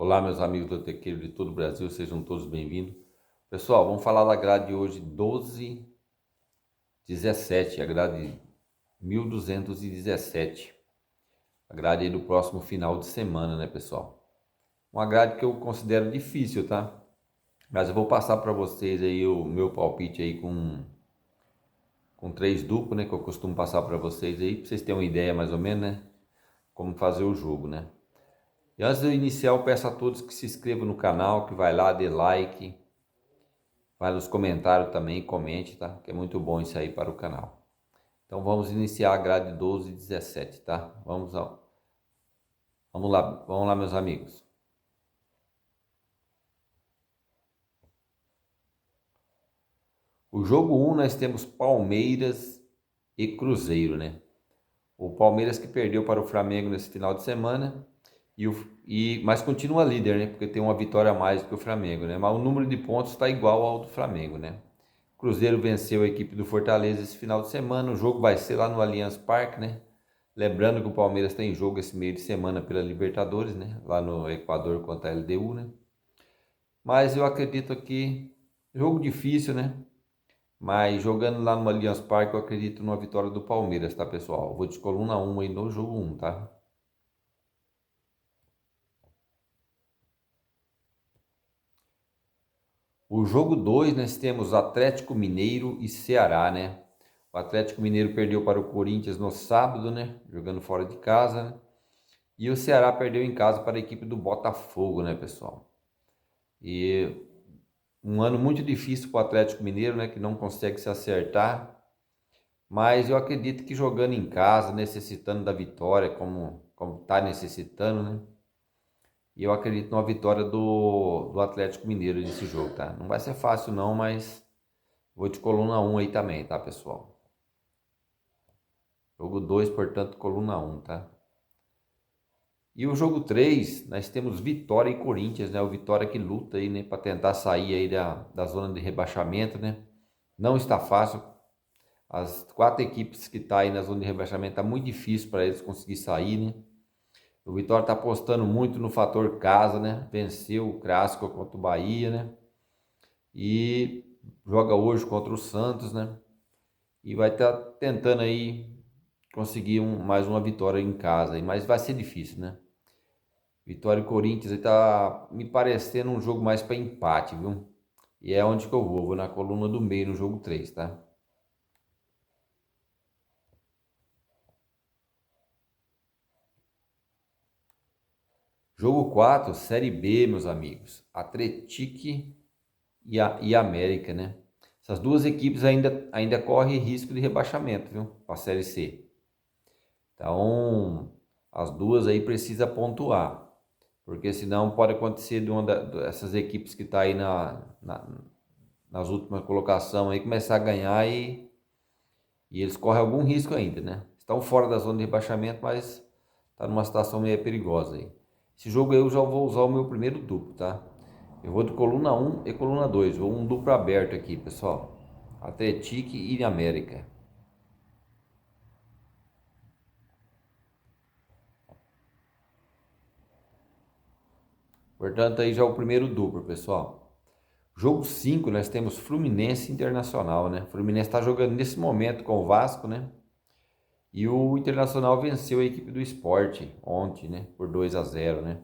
Olá, meus amigos do Tequeiro de todo o Brasil, sejam todos bem-vindos. Pessoal, vamos falar da grade de hoje 12/17, a grade 1217. A grade aí do próximo final de semana, né, pessoal? Uma grade que eu considero difícil, tá? Mas eu vou passar para vocês aí o meu palpite aí com três duplos, né, que eu costumo passar para vocês aí, para vocês terem uma ideia mais ou menos, né, como fazer o jogo, né? E antes de eu iniciar, eu peço a todos que se inscrevam no canal, que vai lá, dê like, vai nos comentários também, comente, tá? Que é muito bom isso aí para o canal. Então vamos iniciar a grade 12 e 17, tá? Vamos lá, meus amigos. O jogo 1 nós temos Palmeiras e Cruzeiro, né? O Palmeiras que perdeu para o Flamengo nesse final de semana, mas continua líder, né? Porque tem uma vitória a mais do que o Flamengo, né? Mas o número de pontos está igual ao do Flamengo, né? Cruzeiro venceu a equipe do Fortaleza esse final de semana. O jogo vai ser lá no Allianz Parque, né? Lembrando que o Palmeiras tem jogo esse meio de semana pela Libertadores, né? Lá no Equador contra a LDU, né? Mas eu acredito que jogo difícil, né? Mas jogando lá no Allianz Parque, eu acredito numa vitória do Palmeiras, tá, pessoal? Eu vou de coluna 1 aí no jogo 1, tá? O jogo 2 nós temos Atlético Mineiro e Ceará, né? O Atlético Mineiro perdeu para o Corinthians no sábado, né? Jogando fora de casa, né? E o Ceará perdeu em casa para a equipe do Botafogo, né, pessoal? E um ano muito difícil para o Atlético Mineiro, né, que não consegue se acertar. Mas eu acredito que jogando em casa, necessitando da vitória, como está necessitando, né? E eu acredito numa vitória do Atlético Mineiro nesse jogo, tá? Não vai ser fácil não, mas vou de coluna 1 aí também, tá, pessoal? Jogo 2, portanto, coluna 1, tá? E o jogo 3, nós temos Vitória e Corinthians, né? O Vitória que luta aí, né, para tentar sair aí da zona de rebaixamento, né? Não está fácil. As quatro equipes que estão aí na zona de rebaixamento tá muito difícil para eles conseguir sair, né? O Vitória está apostando muito no fator casa, né? Venceu o clássico contra o Bahia, né? E joga hoje contra o Santos, né? E vai estar tentando aí conseguir mais uma vitória em casa, mas vai ser difícil, né? Vitória e Corinthians está me parecendo um jogo mais para empate, viu? E é onde que eu vou na coluna do meio no jogo 3, tá? Jogo 4, Série B, meus amigos. Atlético e América, né? Essas duas equipes ainda correm risco de rebaixamento, viu? Para a Série C. Então, as duas aí precisa pontuar. Porque senão pode acontecer de dessas equipes que está aí nas últimas colocações aí começar a ganhar e eles correm algum risco ainda, né? Estão fora da zona de rebaixamento, mas está numa situação meio perigosa aí. Esse jogo aí eu já vou usar o meu primeiro duplo, tá? Eu vou de coluna 1 e coluna 2. Vou um duplo aberto aqui, pessoal. Atlético e América. Portanto, aí já é o primeiro duplo, pessoal. Jogo 5, nós temos Fluminense Internacional, né? O Fluminense está jogando nesse momento com o Vasco, né? E o Internacional venceu a equipe do Sport ontem, né? Por 2-0, né?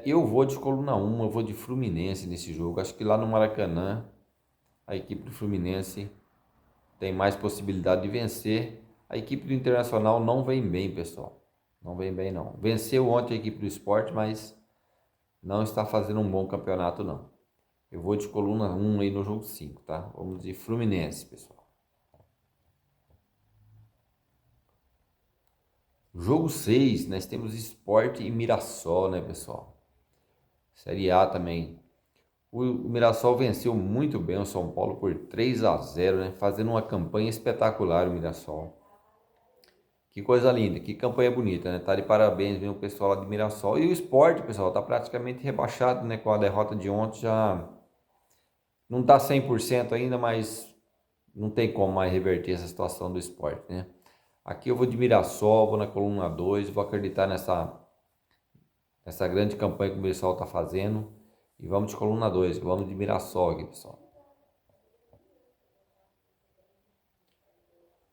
Eu vou de coluna 1, eu vou de Fluminense nesse jogo. Acho que lá no Maracanã, a equipe do Fluminense tem mais possibilidade de vencer. A equipe do Internacional não vem bem, pessoal. Não vem bem, não. Venceu ontem a equipe do Sport, mas não está fazendo um bom campeonato, não. Eu vou de coluna 1 aí no jogo 5, tá? Vamos de Fluminense, pessoal. Jogo 6, nós temos Sport e Mirassol, né, pessoal? Série A também. O Mirassol venceu muito bem o São Paulo por 3-0, né? Fazendo uma campanha espetacular o Mirassol. Que coisa linda, que campanha bonita, né? Tá de parabéns, viu, o pessoal lá de Mirassol. E o Sport, pessoal, tá praticamente rebaixado, né? Com a derrota de ontem já não tá 100% ainda, mas não tem como mais reverter essa situação do Sport, né? Aqui eu vou de Mirassol, vou na coluna 2, vou acreditar essa grande campanha que o Mirassol está fazendo. E vamos de coluna 2, vamos de Mirassol aqui, pessoal.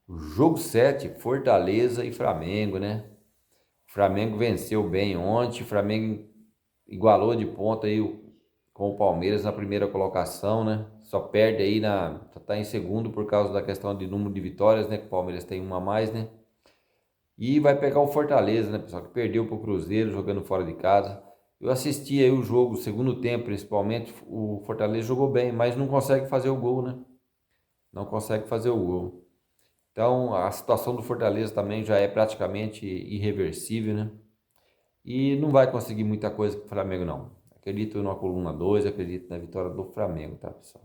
O jogo 7, Fortaleza e Flamengo, né? O Flamengo venceu bem ontem, o Flamengo igualou de ponta aí com o Palmeiras na primeira colocação, né? Só perde aí só tá em segundo por causa da questão de número de vitórias, né? Que o Palmeiras tem uma a mais, né? E vai pegar o Fortaleza, né, pessoal? Que perdeu pro Cruzeiro jogando fora de casa. Eu assisti aí o jogo, o segundo tempo principalmente, o Fortaleza jogou bem, mas não consegue fazer o gol, né? Não consegue fazer o gol. Então a situação do Fortaleza também já é praticamente irreversível, né? E não vai conseguir muita coisa com o Flamengo, não. Acredito na coluna 2, acredito na vitória do Flamengo, tá, pessoal?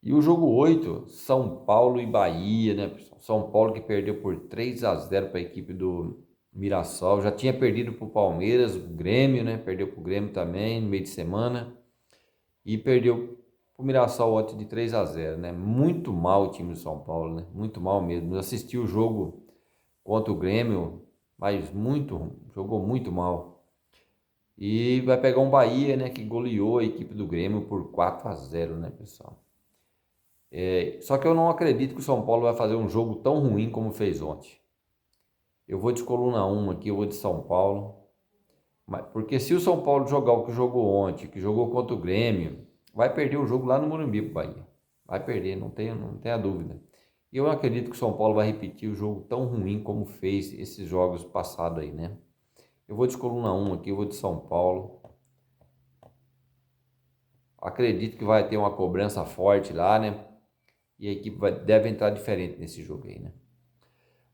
E o jogo 8, São Paulo e Bahia, né, pessoal? São Paulo que perdeu por 3-0 para a equipe do Mirassol. Já tinha perdido para o Palmeiras, o Grêmio, né? Perdeu para o Grêmio também no meio de semana. E perdeu para o Mirassol ontem de 3-0, né? Muito mal o time do São Paulo, né? Muito mal mesmo. Eu assisti o jogo contra o Grêmio, mas jogou muito mal. E vai pegar um Bahia, né? Que goleou a equipe do Grêmio por 4-0, né, pessoal? Só que eu não acredito que o São Paulo vai fazer um jogo tão ruim como fez ontem. Eu vou de coluna 1 aqui, eu vou de São Paulo. Porque se o São Paulo jogar o que jogou ontem, que jogou contra o Grêmio, vai perder o jogo lá no Morumbi pro Bahia. Vai perder, não tenha dúvida. E eu não acredito que o São Paulo vai repetir o jogo tão ruim como fez esses jogos passados aí, né? Eu vou de coluna 1 aqui, eu vou de São Paulo. Acredito que vai ter uma cobrança forte lá, né? E a equipe deve entrar diferente nesse jogo aí, né?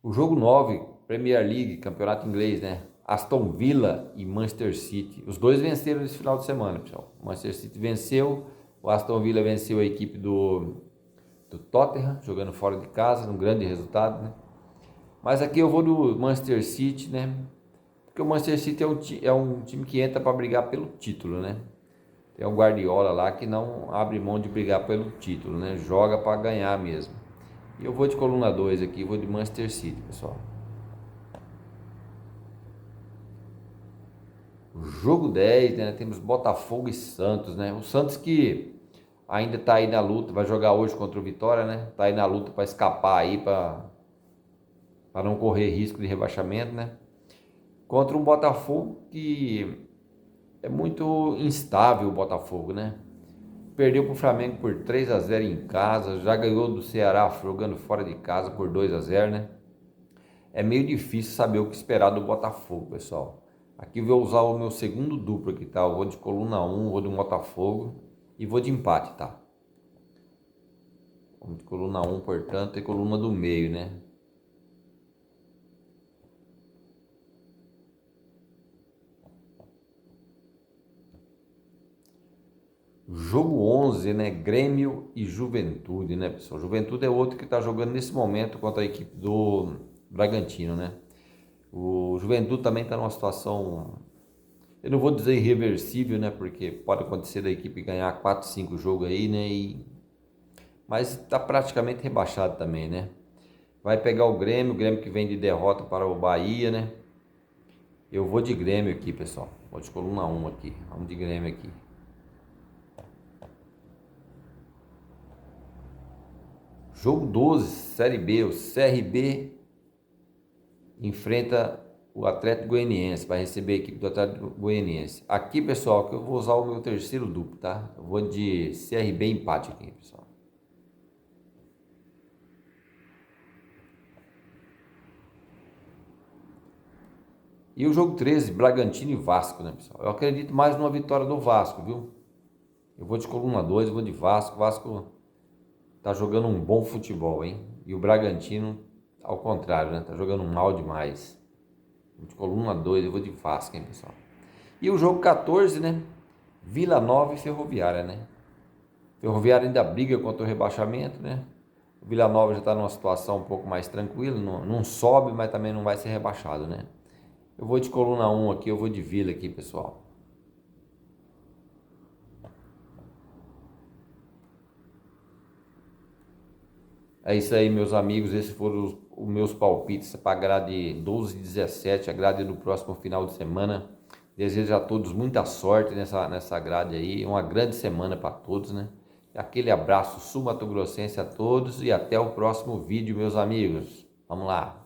O jogo 9, Premier League, campeonato inglês, né? Aston Villa e Manchester City. Os dois venceram esse final de semana, pessoal. O Manchester City venceu, o Aston Villa venceu a equipe do Tottenham, jogando fora de casa, um grande resultado, né? Mas aqui eu vou do Manchester City, né? Porque o Manchester City é um time que entra para brigar pelo título, né? Tem o Guardiola lá que não abre mão de brigar pelo título, né? Joga para ganhar mesmo. E eu vou de coluna 2 aqui, vou de Manchester City, pessoal. O jogo 10, né? Temos Botafogo e Santos, né? O Santos que ainda tá aí na luta, vai jogar hoje contra o Vitória, né? Tá aí na luta para escapar aí, para não correr risco de rebaixamento, né? Contra um Botafogo que é muito instável, o Botafogo, né? Perdeu para o Flamengo por 3-0 em casa, já ganhou do Ceará jogando fora de casa por 2-0, né? É meio difícil saber o que esperar do Botafogo, pessoal. Aqui eu vou usar o meu segundo duplo aqui, tá? Eu vou de coluna 1, vou de Botafogo e vou de empate, tá? Vamos de coluna 1, portanto, e coluna do meio, né? Jogo 11, né? Grêmio e Juventude, né, pessoal? Juventude é outro que está jogando nesse momento contra a equipe do Bragantino, né? O Juventude também está numa situação, eu não vou dizer irreversível, né? Porque pode acontecer da equipe ganhar 4, 5 jogos aí, né? Mas está praticamente rebaixado também, né? Vai pegar o Grêmio que vem de derrota para o Bahia, né? Eu vou de Grêmio aqui, pessoal. Vou de coluna 1 aqui. Vamos de Grêmio aqui. Jogo 12, Série B. O CRB enfrenta o Atlético Goianiense. Vai receber a equipe do Atlético Goianiense. Aqui, pessoal, que eu vou usar o meu terceiro duplo, tá? Eu vou de CRB empate aqui, pessoal. E o jogo 13, Bragantino e Vasco, né, pessoal? Eu acredito mais numa vitória do Vasco, viu? Eu vou de coluna 2, eu vou de Vasco. Vasco tá jogando um bom futebol, hein? E o Bragantino, ao contrário, né? Tá jogando mal demais. De coluna 2, eu vou de Vasco, hein, pessoal? E o jogo 14, né? Vila Nova e Ferroviária, né? Ferroviária ainda briga contra o rebaixamento, né? O Vila Nova já está numa situação um pouco mais tranquila, não sobe, mas também não vai ser rebaixado, né? Eu vou de coluna 1 aqui, eu vou de Vila aqui, pessoal. É isso aí, meus amigos. Esses foram os meus palpites para a grade 12 e 17, a grade do próximo final de semana. Desejo a todos muita sorte nessa grade aí. Uma grande semana para todos, né? Aquele abraço sul-mato-grossense a todos e até o próximo vídeo, meus amigos. Vamos lá.